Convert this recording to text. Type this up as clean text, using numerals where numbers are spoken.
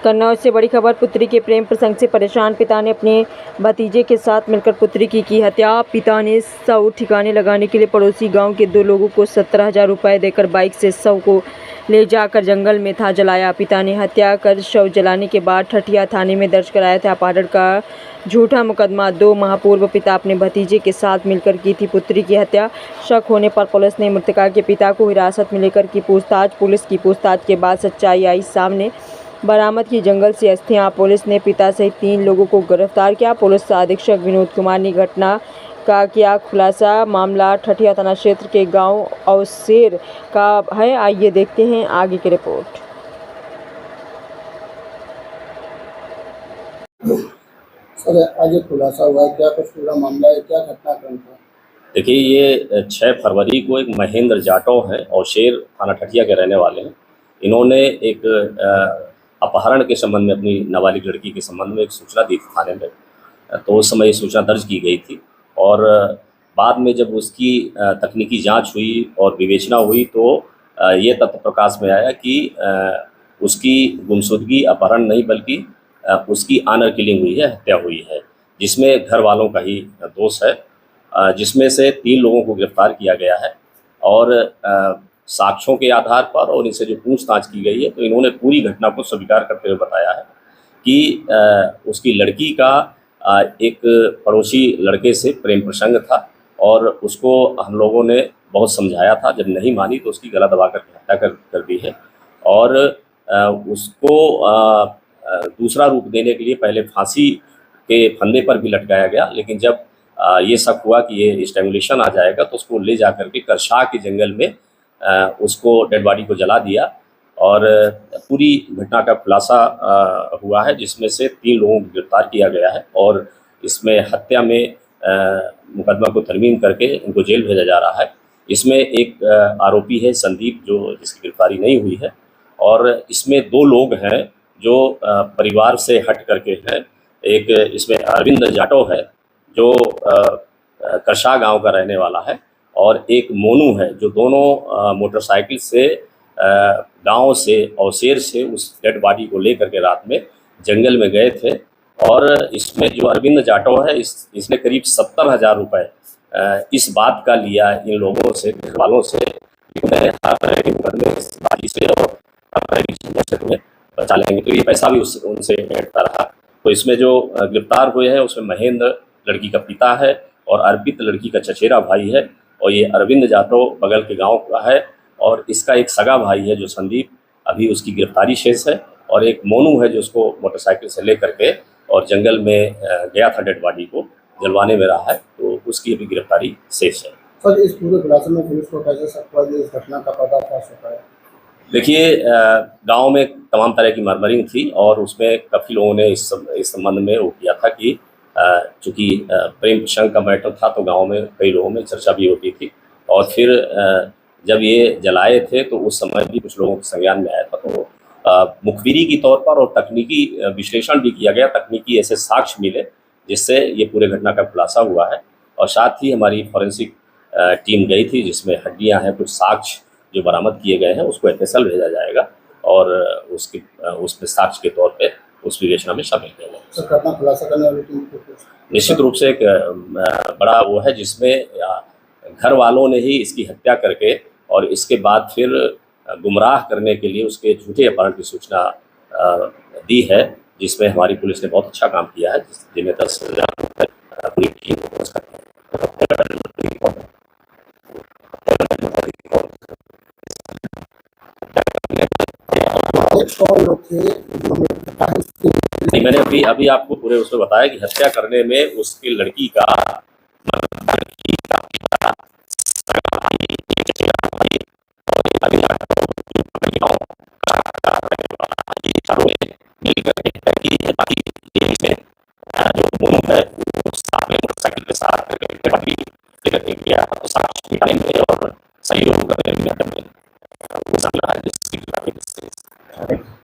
कन्नौज से बड़ी खबर। पुत्री के प्रेम प्रसंग से परेशान पिता ने अपने भतीजे के साथ मिलकर पुत्री की हत्या। पिता ने शव ठिकाने लगाने के लिए पड़ोसी गांव के 2 लोगों को 17,000 रुपये देकर बाइक से शव को ले जाकर जंगल में था जलाया। पिता ने हत्या कर शव जलाने के बाद ठठिया थाने में दर्ज कराया था अपहरण का झूठा मुकदमा। 2 माह पूर्व पिता अपने भतीजे के साथ मिलकर की थी पुत्री की हत्या। शक होने पर पुलिस ने मृतका के पिता को हिरासत में लेकर की पूछताछ। पुलिस की पूछताछ के बाद सच्चाई आई सामने। बरामद की जंगल से अस्थियां। पुलिस ने पिता सहित 3 लोगों को गिरफ्तार किया। पुलिस अधीक्षक विनोद कुमार ने घटना का किया खुलासा। मामला ठठिया थाना क्षेत्र के गांव औसेर का है। आइए देखते हैं आगे की रिपोर्ट। सर, आज खुलासा हुआ है, क्या कुछ पूरा मामला है, क्या घटनाक्रम था? देखिए, ये 6 फरवरी को एक महेंद्र जाटव हैं और शेर थाना ठठिया के रहने वाले हैं। इन्होंने एक अपहरण के संबंध में अपनी नाबालिग लड़की के संबंध में एक सूचना दी थी थाने में। तो उस समय ये सूचना दर्ज की गई थी और बाद में जब उसकी तकनीकी जांच हुई और विवेचना हुई तो ये तथ्य प्रकाश में आया कि उसकी गुमशुदगी अपहरण नहीं बल्कि उसकी ऑनर किलिंग हुई है, हत्या हुई है, जिसमें घर वालों का ही दोष है। जिसमें से 3 लोगों को गिरफ्तार किया गया है और साक्ष्यों के आधार पर और इनसे जो पूछताछ की गई है तो इन्होंने पूरी घटना को स्वीकार करते हुए बताया है कि उसकी लड़की का एक पड़ोसी लड़के से प्रेम प्रसंग था और उसको हम लोगों ने बहुत समझाया था। जब नहीं मानी तो उसकी गला दबा कर हत्या कर दी है और उसको दूसरा रूप देने के लिए पहले फांसी के फंदे पर भी लटकाया गया, लेकिन जब ये शक हुआ कि ये स्ट्रैंगुलेशन आ जाएगा तो उसको ले जा करके करशाह के जंगल में उसको डेड बॉडी को जला दिया और पूरी घटना का खुलासा हुआ है, जिसमें से 3 लोगों को गिरफ्तार किया गया है और इसमें हत्या में मुकदमा को तरमीम करके इनको जेल भेजा जा रहा है। इसमें एक आरोपी है संदीप, जो जिसकी गिरफ्तारी नहीं हुई है, और इसमें 2 लोग हैं जो परिवार से हट करके हैं। एक इसमें अरविंद जाटव है जो करशाह गांव का रहने वाला है और एक मोनू है जो दोनों मोटरसाइकिल से गांव से औसेर से उस डेड बॉडी को लेकर के रात में जंगल में गए थे। और इसमें जो अरविंद जाटव है इसने करीब 70,000 रुपये इस बात का लिया इन लोगों से, घर वालों से, बाजी से और तुम्हें बचा लेंगे, तो ये पैसा भी उनसे भेंटता रहा। तो इसमें जो गिरफ्तार हुए हैं उसमें महेंद्र लड़की का पिता है और अर्पित लड़की का चचेरा भाई है और ये अरविंद जाटव बगल के गांव का है और इसका एक सगा भाई है जो संदीप, अभी उसकी गिरफ्तारी शेष है, और एक मोनू है जो उसको मोटरसाइकिल से लेकर के और जंगल में गया था डेड बॉडी को जलवाने में रहा है, तो उसकी अभी गिरफ्तारी शेष है। सर, इस पूरे खुलासे में पुलिस को कैसे शक हुआ कि इस घटना का पर्दाफाश होता है? देखिए, गांव में तमाम तरह की मरमरिंग थी और उसमें काफ़ी लोगों ने इस संबंध में वो किया था कि चूँकि प्रेम प्रसंग का मैटर था तो गांव में कई लोगों में चर्चा भी होती थी। और फिर जब ये जलाए थे तो उस समय भी कुछ लोगों के संज्ञान में आया था, तो मुखबिरी के तौर पर और तकनीकी विश्लेषण भी किया गया, तकनीकी ऐसे साक्ष्य मिले जिससे ये पूरे घटना का खुलासा हुआ है। और साथ ही हमारी फॉरेंसिक टीम गई थी जिसमें हड्डियाँ हैं, कुछ साक्ष्य जो बरामद किए गए हैं उसको एफएसएल भेजा जाएगा और उसमें साक्ष्य के तौर पे उस विवेचना में शामिल किया जाएगा। निश्चित रूप से एक बड़ा वो है जिसमें घर वालों ने ही इसकी हत्या करके और इसके बाद फिर गुमराह करने के लिए उसके झूठे अपहरण की सूचना दी है, जिसमें हमारी पुलिस ने बहुत अच्छा काम किया है, जिन्हें 10,000 पूरी टीम को पुरस्कार दिया। मैंने अभी आपको पूरे उसमें बताया कि हत्या करने में उसकी लड़की का जो है साथ में मोटरसाइकिल के साथ